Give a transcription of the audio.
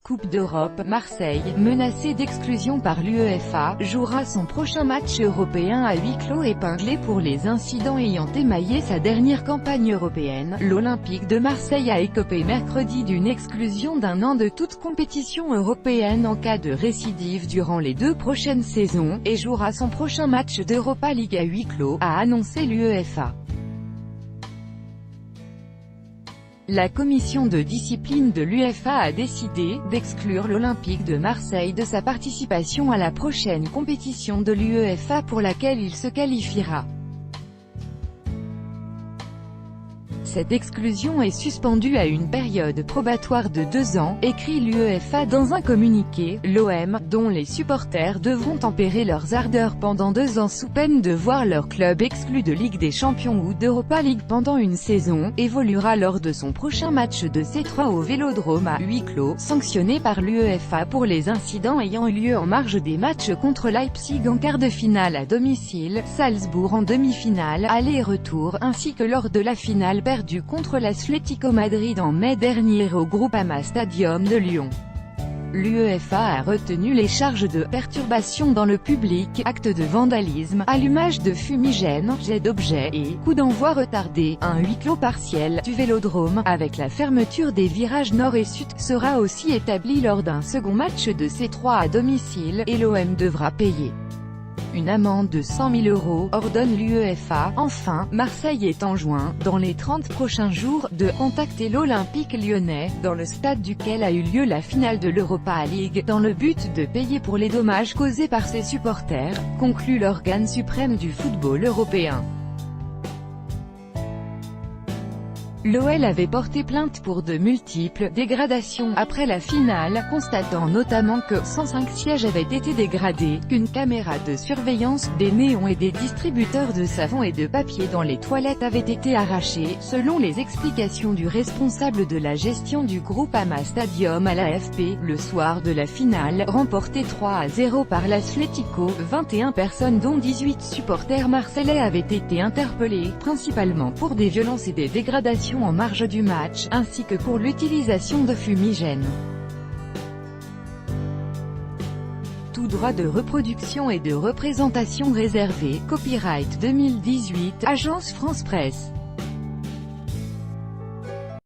Coupe d'Europe, Marseille, menacé d'exclusion par l'UEFA, jouera son prochain match européen à huis clos épinglé pour les incidents ayant émaillé sa dernière campagne européenne. L'Olympique de Marseille a écopé mercredi d'une exclusion d'1 an de toute compétition européenne en cas de récidive durant les 2 prochaines saisons, et jouera son prochain match d'Europa League à huis clos, a annoncé l'UEFA. La commission de discipline de l'UEFA a décidé d'exclure l'Olympique de Marseille de sa participation à la prochaine compétition de l'UEFA pour laquelle il se qualifiera. Cette exclusion est suspendue à une période probatoire de 2 ans, écrit l'UEFA dans un communiqué. L'OM, dont les supporters devront tempérer leurs ardeurs pendant 2 ans sous peine de voir leur club exclu de Ligue des Champions ou d'Europa League pendant une saison, évoluera lors de son prochain match de C3 au Vélodrome à huis clos, sanctionné par l'UEFA pour les incidents ayant eu lieu en marge des matchs contre Leipzig en quart de finale à domicile, Salzbourg en demi-finale, aller et retour, ainsi que lors de la finale perdue contre l'Atlético Madrid en mai dernier au Groupama Stadium de Lyon. L'UEFA a retenu les charges de perturbation dans le public, acte de vandalisme, allumage de fumigène, jet d'objets et coup d'envoi retardé. Un huis clos partiel du Vélodrome, avec la fermeture des virages nord et sud, sera aussi établi lors d'un second match de C3 à domicile, et l'OM devra payer une amende de 100 000 €, ordonne l'UEFA. Enfin, Marseille est enjoint, dans les 30 prochains jours, de contacter l'Olympique lyonnais, dans le stade duquel a eu lieu la finale de l'Europa League, dans le but de payer pour les dommages causés par ses supporters, conclut l'organe suprême du football européen. L'OL avait porté plainte pour de multiples dégradations après la finale, constatant notamment que 105 sièges avaient été dégradés, qu'une caméra de surveillance, des néons et des distributeurs de savon et de papier dans les toilettes avaient été arrachés, selon les explications du responsable de la gestion du Groupama Stadium à l'AFP. Le soir de la finale, remporté 3-0 par l'Atlético, 21 personnes dont 18 supporters marseillais avaient été interpellées, principalement pour des violences et des dégradations en marge du match, ainsi que pour l'utilisation de fumigènes. Tout droit de reproduction et de représentation réservé. Copyright 2018, Agence France Presse.